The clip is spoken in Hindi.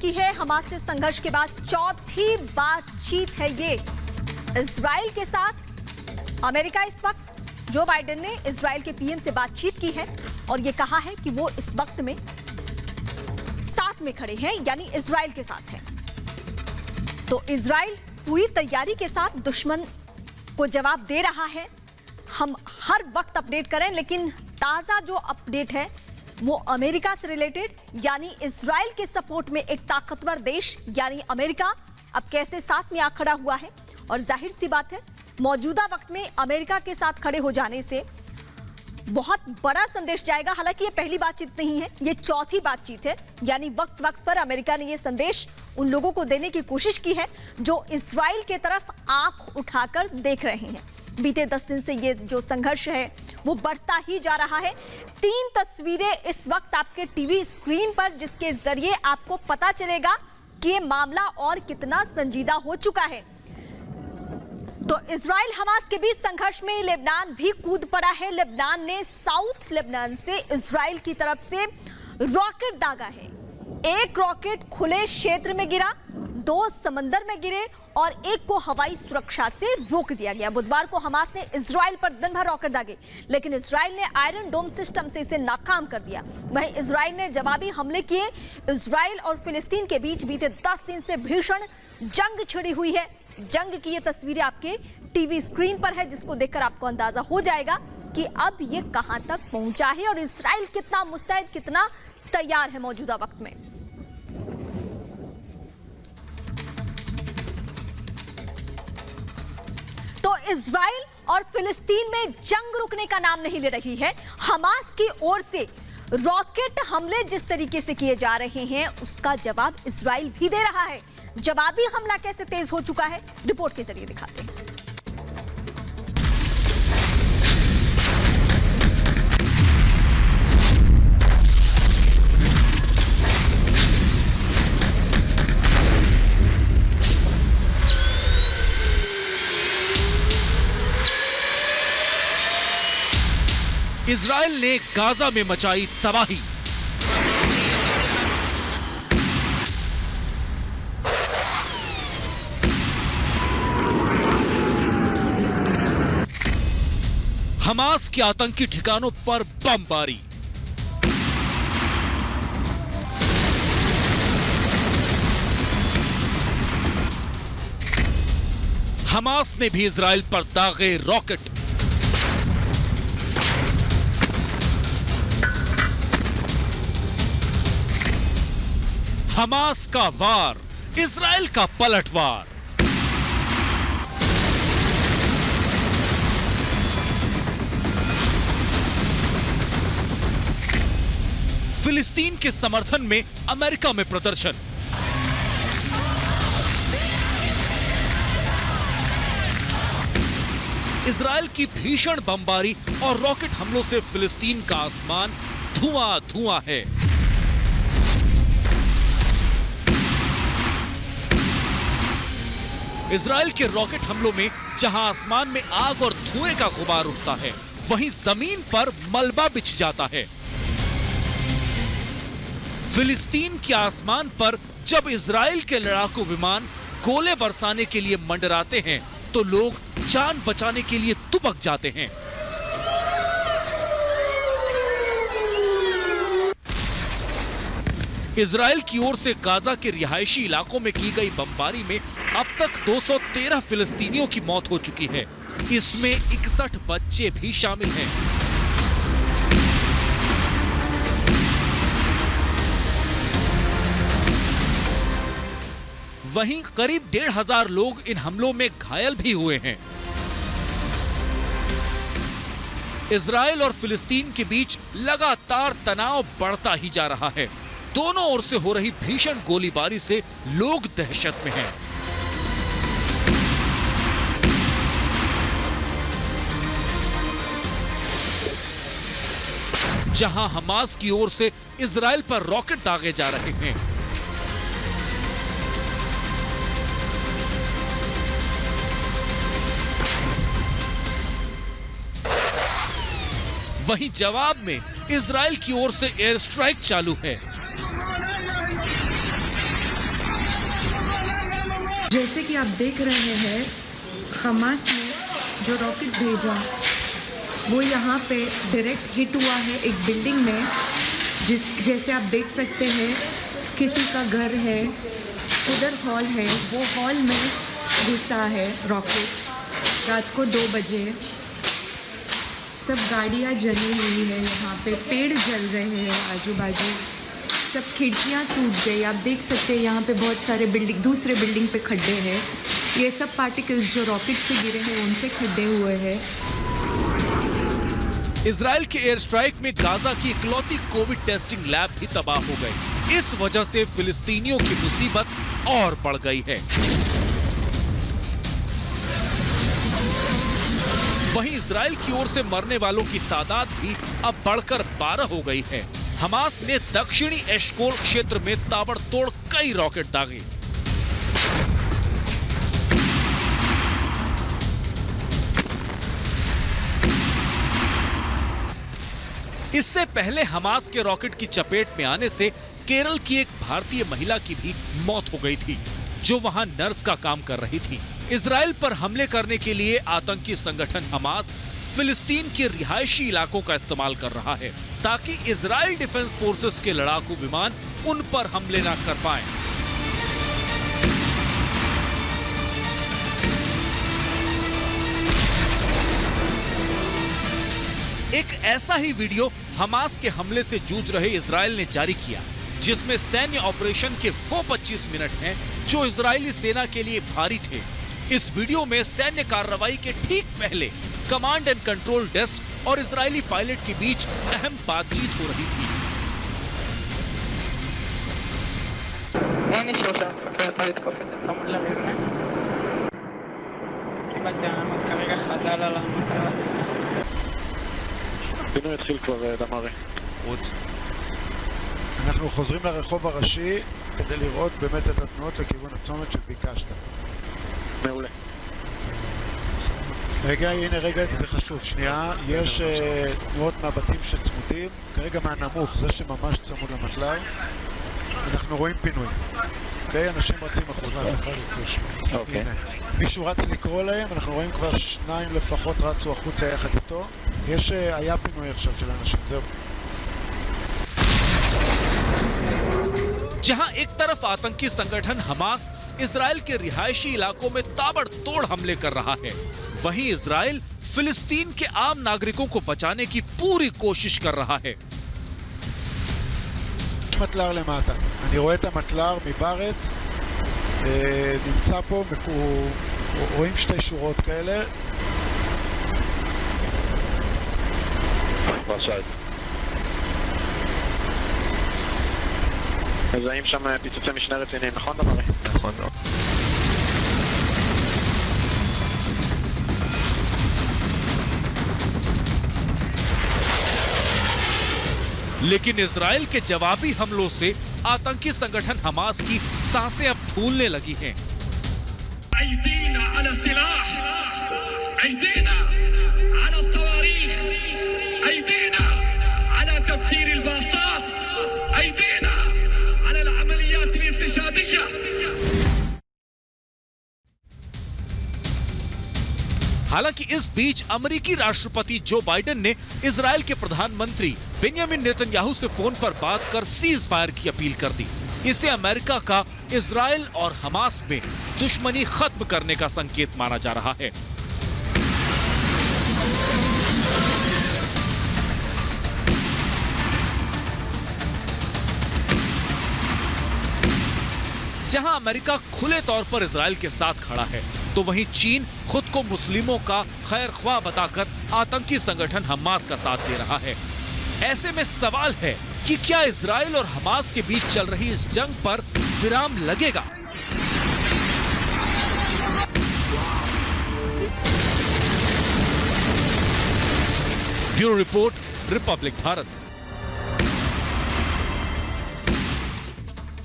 की है। हमास से संघर्ष के बाद चौथी बातचीत है ये इजराइल के साथ। अमेरिका इस वक्त जो बाइडेन ने इजराइल के पीएम से बातचीत की है और ये कहा है कि वो इस वक्त में साथ में खड़े हैं, यानी इजराइल के साथ हैं। तो इजराइल पूरी तैयारी के साथ दुश्मन को जवाब दे रहा है। हम हर वक्त अपडेट करें, लेकिन ताजा जो अपडेट है वो अमेरिका से रिलेटेड, यानी इजराइल के सपोर्ट में एक ताकतवर देश यानी अमेरिका अब कैसे साथ में आ खड़ा हुआ है। और जाहिर सी बात है, मौजूदा वक्त में अमेरिका के साथ खड़े हो जाने से बहुत बड़ा संदेश जाएगा। हालांकि ये पहली बातचीत नहीं है, ये चौथी बातचीत है, यानी वक्त वक्त पर अमेरिका ने ये संदेश उन लोगों को देने की कोशिश की है जो इजराइल के तरफ आंख उठाकर देख रहे हैं। बीते 10 दिन से ये जो संघर्ष है वो बढ़ता ही जा रहा है। 3 तस्वीरें इस वक्त आपके टीवी स्क्रीन पर, जिसके जरिए आपको पता चलेगा कि ये मामला और कितना संजीदा हो चुका है। तो इजराइल हमास के बीच संघर्ष में लेबनान भी कूद पड़ा है। लेबनान ने साउथ लेबनान से इजराइल की तरफ से रॉकेट दागा है। एक रॉकेट खुले क्षेत्र में गिरा, 2 समंदर में गिरे और एक को हवाई सुरक्षा से रोक दिया गया। बुधवार को हमास ने इजराइल पर दिन भर रॉकेट दागे, लेकिन इजराइल ने आयरन डोम सिस्टम से इसे नाकाम कर दिया। वहीं इजराइल ने जवाबी हमले किए। इजराइल और फिलिस्तीन के बीच बीते 10 दिन से भीषण जंग छिड़ी हुई है। जंग की ये तस्वीरें आपके टीवी स्क्रीन पर है, जिसको देखकर आपको अंदाजा हो जाएगा कि अब ये कहां तक पहुंचा है और इजराइल कितना मुस्तैद, कितना तैयार है मौजूदा वक्त में। तो इजराइल और फिलिस्तीन में जंग रुकने का नाम नहीं ले रही है। हमास की ओर से रॉकेट हमले जिस तरीके से किए जा रहे हैं, उसका जवाब इजराइल भी दे रहा है। जवाबी हमला कैसे तेज हो चुका है, रिपोर्ट के जरिए दिखाते हैं। इजराइल ने गाजा में मचाई तबाही। हमास के आतंकी ठिकानों पर बमबारी। हमास ने भी इजराइल पर दागे रॉकेट। हमास का वार, इजराइल का पलटवार। फिलिस्तीन के समर्थन में अमेरिका में प्रदर्शन। इजराइल की भीषण बमबारी और रॉकेट हमलों से फिलिस्तीन का आसमान धुआं धुआं है। इजराइल के रॉकेट हमलों में जहां आसमान में आग और धुएं का गुबार उठता है, वहीं जमीन पर मलबा बिछ जाता है। फिलिस्तीन के आसमान पर जब इजराइल के लड़ाकू विमान गोले बरसाने के लिए मंडराते हैं, तो लोग जान बचाने के लिए दुबक जाते हैं। इजराइल की ओर से गाजा के रिहायशी इलाकों में की गई बमबारी में अब तक 213 फिलिस्तीनियों की मौत हो चुकी है। इसमें 61 बच्चे भी शामिल हैं। वहीं करीब 1,500 लोग इन हमलों में घायल भी हुए हैं। इजराइल और फिलिस्तीन के बीच लगातार तनाव बढ़ता ही जा रहा है। दोनों ओर से हो रही भीषण गोलीबारी से लोग दहशत में हैं। जहां हमास की ओर से इजराइल पर रॉकेट दागे जा रहे हैं, वहीं जवाब में इजराइल की ओर से एयर स्ट्राइक चालू है। जैसे कि आप देख रहे हैं, हमास ने जो रॉकेट भेजा वो यहाँ पे डायरेक्ट हिट हुआ है एक बिल्डिंग में, जैसे आप देख सकते हैं किसी का घर है, उधर हॉल है, वो हॉल में घुसा है रॉकेट रात को 2 बजे। सब गाड़ियाँ जली हुई है, यहाँ पे पेड़ जल रहे हैं आजू बाजू, सब खिड़कियाँ टूट गई। आप देख सकते हैं यहाँ पे बहुत सारे दूसरे बिल्डिंग पे खड्डे हैं। ये सब पार्टिकल्स जो रॉकेट से गिरे हैं उनसे खड्डे हुए हैं। इजराइल के एयर स्ट्राइक में गाजा की इकलौती कोविड टेस्टिंग लैब भी तबाह हो गई। इस वजह से फिलिस्तीनियों की मुसीबत और बढ़ गई है। वहीं इजराइल की ओर से मरने वालों की तादाद भी अब बढ़कर 12 हो गई है। हमास ने दक्षिणी एशकोल क्षेत्र में ताबड़तोड़ कई रॉकेट दागे। इससे पहले हमास के रॉकेट की चपेट में आने से केरल की एक भारतीय महिला की भी मौत हो गई थी, जो वहां नर्स का काम कर रही थी। इजराइल पर हमले करने के लिए आतंकी संगठन हमास फिलिस्तीन के रिहायशी इलाकों का इस्तेमाल कर रहा है, ताकि इजराइल डिफेंस फोर्सेस के लड़ाकू विमान उन पर हमले न कर पाएं। एक ऐसा ही वीडियो हमास के हमले से जूझ रहे इजराइल ने जारी किया, जिसमें सैन्य ऑपरेशन के वो 25 मिनट हैं जो इजरायली सेना के लिए भारी थे। इस वीडियो में सैन्य कार्रवाई के ठीक पहले कमांड एंड कंट्रोल डेस्क और इजरायली पायलट के बीच अहम बातचीत हो रही थी। הפינוי התחיל כבר דמרי. אנחנו חוזרים לרחוב הראשי כדי לראות באמת את התנועות לכיוון הצומת שביקשת. מעולה. רגע, הנה רגע, זה חשוב. שנייה, יש תנועות מהבתים שצמודים, כרגע מהנמוך, זה שממש צמוד למטלר. אנחנו רואים פינוי. אוקיי, אנשים רצים החוצה. אוקיי. מישהו רץ לקרוא להם, אנחנו רואים כבר 2 לפחות רצו החוצה יחד איתו. היה פינוי עכשיו של אנשים, זהו. जहां एक तरफ आतंकी संगठन हमास इजराइल के रिहायशी इलाकों में ताबड़तोड़ हमले कर रहा है, वहीं इजराइल फिलिस्तीन के आम नागरिकों को बचाने की पूरी कोशिश कर रहा है। מטלר למטה. אני רואה את המטלר מבארץ, נמצא פה, רואים 2 שורות כאלה. בשד. מזהים שם פיצוצי משנה רציניים, נכון דמרי? נכון. लेकिन इजराइल के जवाबी हमलों से आतंकी संगठन हमास की सांसें अब फूलने लगी हैं। हालांकि इस बीच अमेरिकी राष्ट्रपति जो बाइडेन ने इजराइल के प्रधानमंत्री बेंयामिन नेतन्याहू से फोन पर बात कर सीज फायर की अपील कर दी। इसे अमेरिका का इजराइल और हमास में दुश्मनी खत्म करने का संकेत माना जा रहा है। जहां अमेरिका खुले तौर पर इजराइल के साथ खड़ा है, तो वहीं चीन खुद को मुस्लिमों का खैर ख्वाह बताकर आतंकी संगठन हमास का साथ दे रहा है। ऐसे में सवाल है कि क्या इजराइल और हमास के बीच चल रही इस जंग पर विराम लगेगा? Bureau report, Republic Bharat.